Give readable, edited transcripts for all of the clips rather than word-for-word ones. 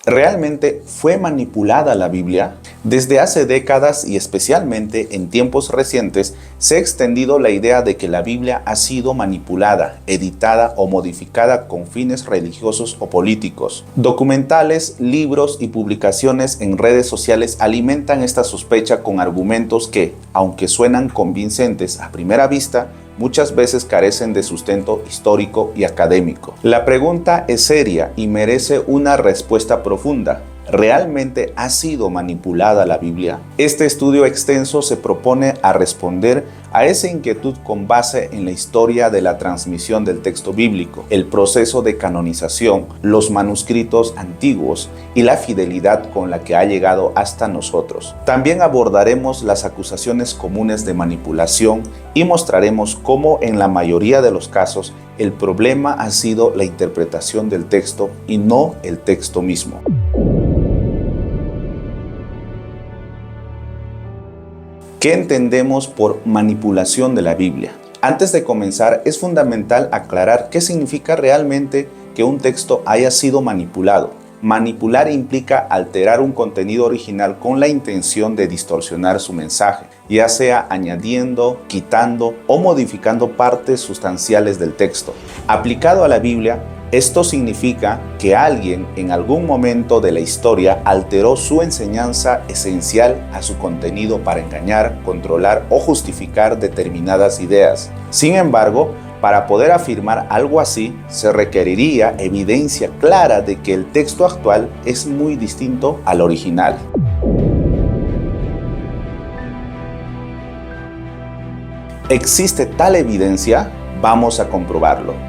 ¿Realmente fue manipulada la Biblia? Desde hace décadas y especialmente en tiempos recientes se ha extendido la idea de que la Biblia ha sido manipulada, editada o modificada con fines religiosos o políticos. Documentales, libros y publicaciones en redes sociales alimentan esta sospecha con argumentos que, aunque suenan convincentes a primera vista, muchas veces carecen de sustento histórico y académico. La pregunta es seria y merece una respuesta profunda. ¿Realmente ha sido manipulada la Biblia? Este estudio extenso se propone a responder a esa inquietud con base en la historia de la transmisión del texto bíblico, el proceso de canonización, los manuscritos antiguos y la fidelidad con la que ha llegado hasta nosotros. También abordaremos las acusaciones comunes de manipulación y mostraremos cómo en la mayoría de los casos el problema ha sido la interpretación del texto y no el texto mismo. ¿Qué entendemos por manipulación de la Biblia? Antes de comenzar, es fundamental aclarar qué significa realmente que un texto haya sido manipulado. Manipular implica alterar un contenido original con la intención de distorsionar su mensaje, ya sea añadiendo, quitando o modificando partes sustanciales del texto. Aplicado a la Biblia, esto significa que alguien en algún momento de la historia alteró su enseñanza esencial a su contenido para engañar, controlar o justificar determinadas ideas. Sin embargo, para poder afirmar algo así, se requeriría evidencia clara de que el texto actual es muy distinto al original. ¿Existe tal evidencia? Vamos a comprobarlo.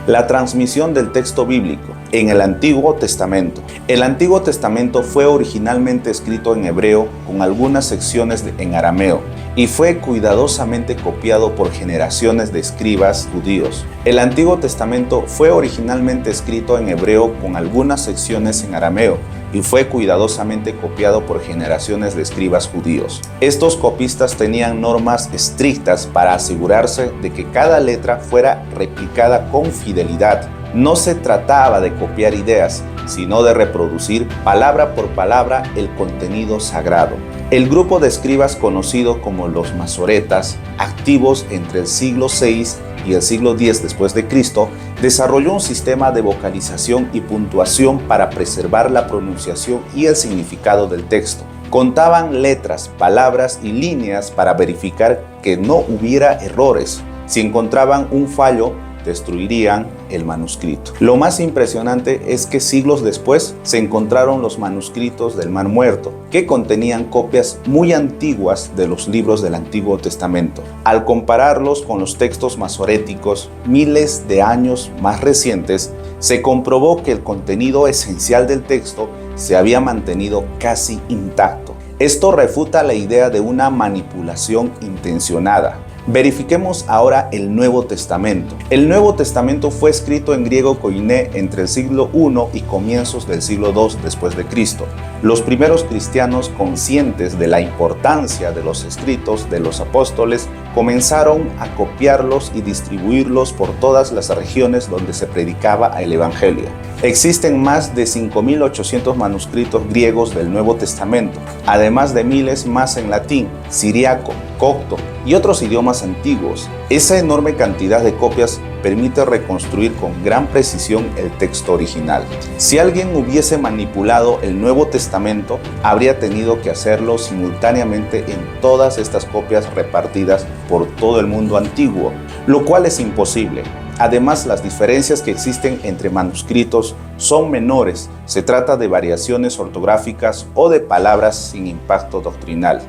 La transmisión del texto bíblico en el Antiguo Testamento. El Antiguo Testamento fue originalmente escrito en hebreo con algunas secciones en arameo y fue cuidadosamente copiado por generaciones de escribas judíos. El Antiguo Testamento fue originalmente escrito en hebreo con algunas secciones en arameo y fue cuidadosamente copiado por generaciones de escribas judíos. Estos copistas tenían normas estrictas para asegurarse de que cada letra fuera replicada con fidelidad. No se trataba de copiar ideas, sino de reproducir palabra por palabra el contenido sagrado. El grupo de escribas conocido como los masoretas, activos entre el siglo VI y el siglo X después de Cristo, desarrolló un sistema de vocalización y puntuación para preservar la pronunciación y el significado del texto. Contaban letras, palabras y líneas para verificar que no hubiera errores. Si encontraban un fallo, destruirían el manuscrito. Lo más impresionante es que siglos después se encontraron los manuscritos del Mar Muerto, que contenían copias muy antiguas de los libros del Antiguo Testamento. Al compararlos con los textos masoréticos, miles de años más recientes, se comprobó que el contenido esencial del texto se había mantenido casi intacto. Esto refuta la idea de una manipulación intencionada. Verifiquemos ahora el Nuevo Testamento. El Nuevo Testamento fue escrito en griego koiné entre el siglo I y comienzos del siglo II después de Cristo. Los primeros cristianos, conscientes de la importancia de los escritos de los apóstoles, comenzaron a copiarlos y distribuirlos por todas las regiones donde se predicaba el Evangelio. Existen más de 5.800 manuscritos griegos del Nuevo Testamento, además de miles más en latín, siriaco, copto y otros idiomas antiguos. Esa enorme cantidad de copias permite reconstruir con gran precisión el texto original. Si alguien hubiese manipulado el Nuevo Testamento, habría tenido que hacerlo simultáneamente en todas estas copias repartidas por todo el mundo antiguo, lo cual es imposible. Además, las diferencias que existen entre manuscritos son menores. Se trata de variaciones ortográficas o de palabras sin impacto doctrinal.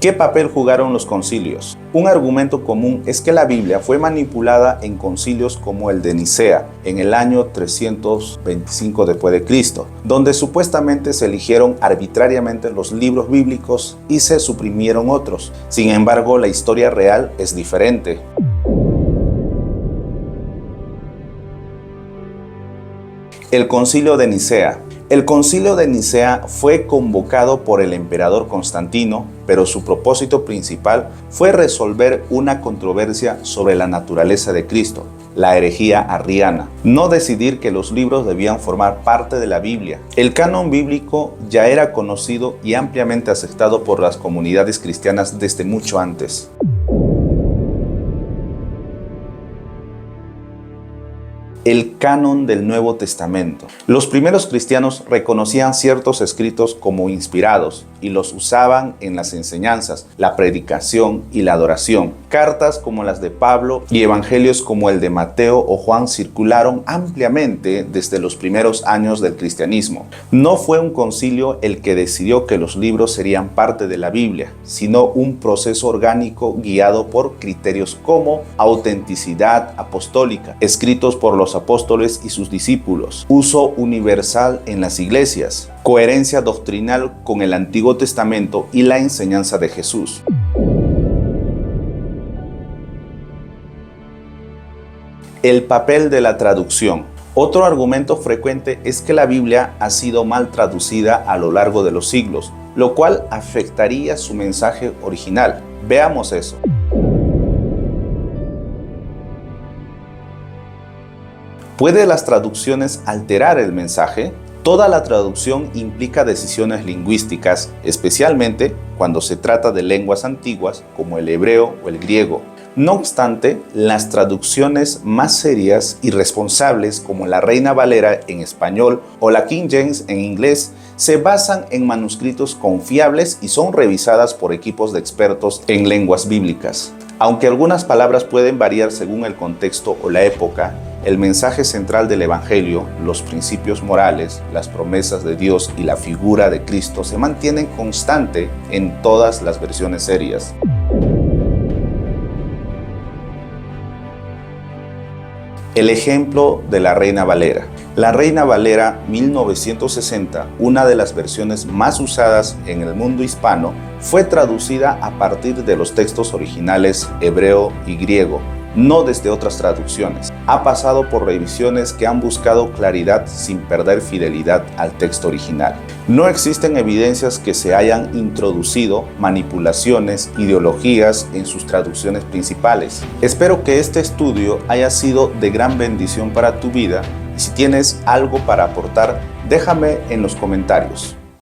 ¿Qué papel jugaron los concilios? Un argumento común es que la Biblia fue manipulada en concilios como el de Nicea en el año 325 d.C., donde supuestamente se eligieron arbitrariamente los libros bíblicos y se suprimieron otros. Sin embargo, la historia real es diferente. El Concilio de Nicea. El Concilio de Nicea fue convocado por el emperador Constantino, pero su propósito principal fue resolver una controversia sobre la naturaleza de Cristo, la herejía arriana, no decidir que los libros debían formar parte de la Biblia. El canon bíblico ya era conocido y ampliamente aceptado por las comunidades cristianas desde mucho antes. El canon del Nuevo Testamento. Los primeros cristianos reconocían ciertos escritos como inspirados y los usaban en las enseñanzas, la predicación y la adoración. Cartas como las de Pablo y evangelios como el de Mateo o Juan circularon ampliamente desde los primeros años del cristianismo. No fue un concilio el que decidió que los libros serían parte de la Biblia, sino un proceso orgánico guiado por criterios como autenticidad apostólica, escritos por los apóstoles y sus discípulos, uso universal en las iglesias, coherencia doctrinal con el Antiguo Testamento y la enseñanza de Jesús. El papel de la traducción. Otro argumento frecuente es que la Biblia ha sido mal traducida a lo largo de los siglos, lo cual afectaría su mensaje original. Veamos eso. ¿Pueden las traducciones alterar el mensaje? Toda la traducción implica decisiones lingüísticas, especialmente cuando se trata de lenguas antiguas como el hebreo o el griego. No obstante, las traducciones más serias y responsables como la Reina Valera en español o la King James en inglés se basan en manuscritos confiables y son revisadas por equipos de expertos en lenguas bíblicas. Aunque algunas palabras pueden variar según el contexto o la época, el mensaje central del Evangelio, los principios morales, las promesas de Dios y la figura de Cristo se mantienen constante en todas las versiones serias. El ejemplo de la Reina Valera. La Reina Valera 1960, una de las versiones más usadas en el mundo hispano, fue traducida a partir de los textos originales hebreo y griego, no desde otras traducciones. Ha pasado por revisiones que han buscado claridad sin perder fidelidad al texto original. No existen evidencias que se hayan introducido manipulaciones, ideologías en sus traducciones principales. Espero que este estudio haya sido de gran bendición para tu vida y si tienes algo para aportar, déjame en los comentarios.